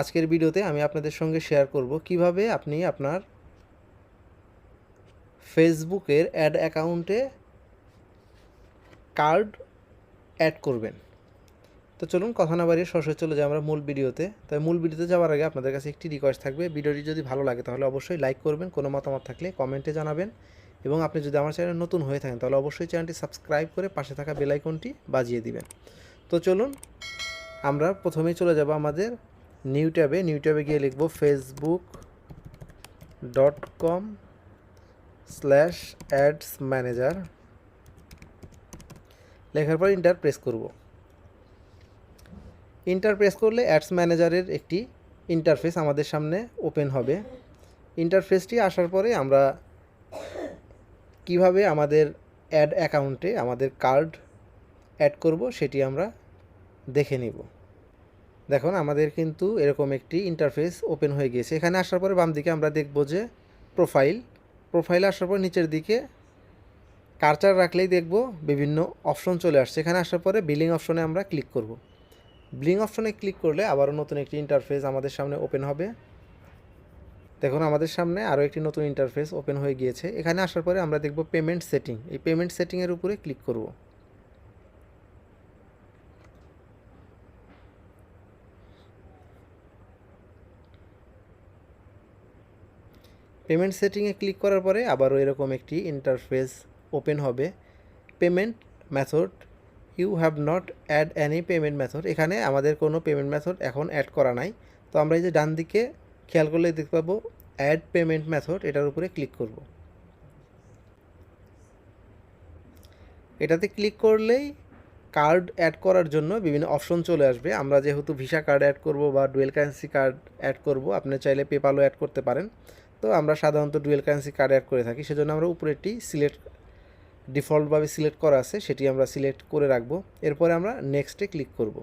আজকের ভিডিওতে আমি আপনাদের সঙ্গে শেয়ার করব কিভাবে আপনি আপনার ফেসবুকের অ্যাড অ্যাকাউন্টে কার্ড অ্যাড করবেন। তো চলুন কথা না বাড়িয়ে সরাসরি চলে যাই আমরা মূল ভিডিওতে। তবে মূল ভিডিওতে যাওয়ার আগে আপনাদের কাছে একটি রিকোয়েস্ট থাকবে, ভিডিওটি যদি ভালো লাগে তাহলে অবশ্যই লাইক করবেন, কোনো মতামত থাকলে কমেন্টে জানাবেন, এবং আপনি যদি আমার চ্যানেলে নতুন হয়ে থাকেন তাহলে অবশ্যই চ্যানেলটি সাবস্ক্রাইব করে পাশে থাকা বেল আইকনটি বাজিয়ে দিবেন। তো চলুন আমরা প্রথমেই চলে যাব আমাদের নিউ ট্যাবে গিয়ে লিখব facebook.com/ads manager। লেখার পর ইন্টার প্রেস করব। ইন্টার প্রেস করলে অ্যাডস ম্যানেজারের একটি ইন্টারফেস আমাদের সামনে ওপেন হবে। ইন্টারফেসটি আসার পরে আমরা কিভাবে আমাদের অ্যাড অ্যাকাউন্টে আমাদের কার্ড অ্যাড করব সেটি আমরা দেখে নিব। দেখুন আমাদের কিন্তু এরকম একটি ইন্টারফেস ওপেন হয়ে গিয়েছে। এখানে আসার পরে বাম দিকে আমরা দেখব যে প্রোফাইলে আসার পর নিচের দিকে কার্সার রাখলেই দেখব বিভিন্ন অপশন চলে আসছে। এখানে আসার পরে বিলিং অপশনে আমরা ক্লিক করব। বিলিং অপশনে ক্লিক করলে আবারও নতুন একটি ইন্টারফেস আমাদের সামনে ওপেন হবে। দেখুন আমাদের সামনে আরও একটি নতুন ইন্টারফেস ওপেন হয়ে গিয়েছে। এখানে আসার পরে আমরা দেখব পেমেন্ট সেটিং। এই পেমেন্ট সেটিংয়ের উপরে ক্লিক করব। পেমেন্ট সেটিংয়ে ক্লিক করার পরে আবারও এরকম একটি ইন্টারফেস ওপেন হবে। Payment method, you have not add any payment method. এখানে আমাদের কোনো পেমেন্ট মেথড এখন অ্যাড করা নাই। তো আমরা এই যে ডান দিকে খেয়াল করলে দেখতে পাবো অ্যাড পেমেন্ট মেথড, এটার উপরে ক্লিক করব। এটাতে ক্লিক করলেই কার্ড অ্যাড করার জন্য বিভিন্ন অপশন চলে আসবে। আমরা যেহেতু ভিসা কার্ড অ্যাড করব বা ডুয়েল কারেন্সি কার্ড অ্যাড করব, আপনি চাইলে পেপালও অ্যাড করতে পারেন। তো আমরা সাধারণত ডুয়েল কারেন্সি কার্ড অ্যাড করে থাকি, সেজন্য আমরা উপরেরটি ডিফল্টভাবে সিলেক্ট করা আছে, সেটি আমরা সিলেক্ট করে রাখব। এরপরে আমরা নেক্সটে ক্লিক করব।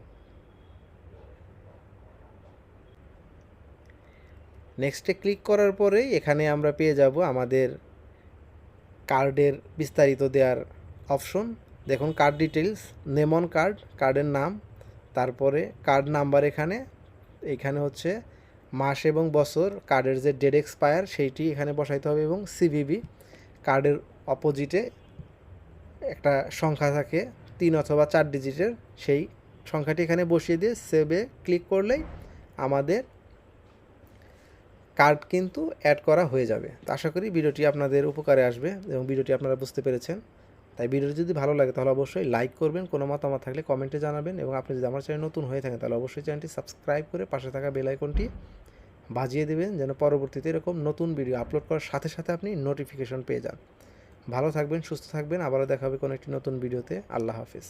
নেক্সটে ক্লিক করার পরেই এখানে আমরা পেয়ে যাব আমাদের কার্ডের বিস্তারিত দেওয়ার অপশন। দেখুন card details, name on card, কার্ডের নাম, তারপরে কার্ড নাম্বার, এখানে হচ্ছে মাস এবং বছর, কার্ডের যে ডেট এক্সপায়ার সেইটি এখানে বসাইতে হবে, এবং সিভিভি কার্ডের অপোজিটে একটা সংখ্যা থাকে 3 অথবা 4 ডিজিটের, সেই সংখ্যাটি এখানে বসিয়ে দিয়ে সেভে ক্লিক করলেই আমাদের কার্ড কিন্তু অ্যাড করা হয়ে যাবে। তো আশা করি ভিডিওটি আপনাদের উপকারে আসবে এবং ভিডিওটি আপনারা বুঝতে পেরেছেন। তাই ভিডিওটি যদি ভালো লাগে তাহলে অবশ্যই লাইক করবেন, কোনো মতামত থাকলে কমেন্টে জানাবেন, এবং আপনি যদি আমার চ্যানেল নতুন হয়ে থাকেন তাহলে অবশ্যই চ্যানেলটি সাবস্ক্রাইব করে পাশে থাকা বেল আইকনটি বাজিয়ে দেবেন, যেন পরবর্তীতে এরকম নতুন ভিডিও আপলোড করার সাথে সাথে আপনি নোটিফিকেশন পেয়ে যান। ভালো থাকবেন, সুস্থ থাকবেন, আবারও দেখা হবে কোনো একটি নতুন ভিডিওতে। আল্লাহ হাফিজ।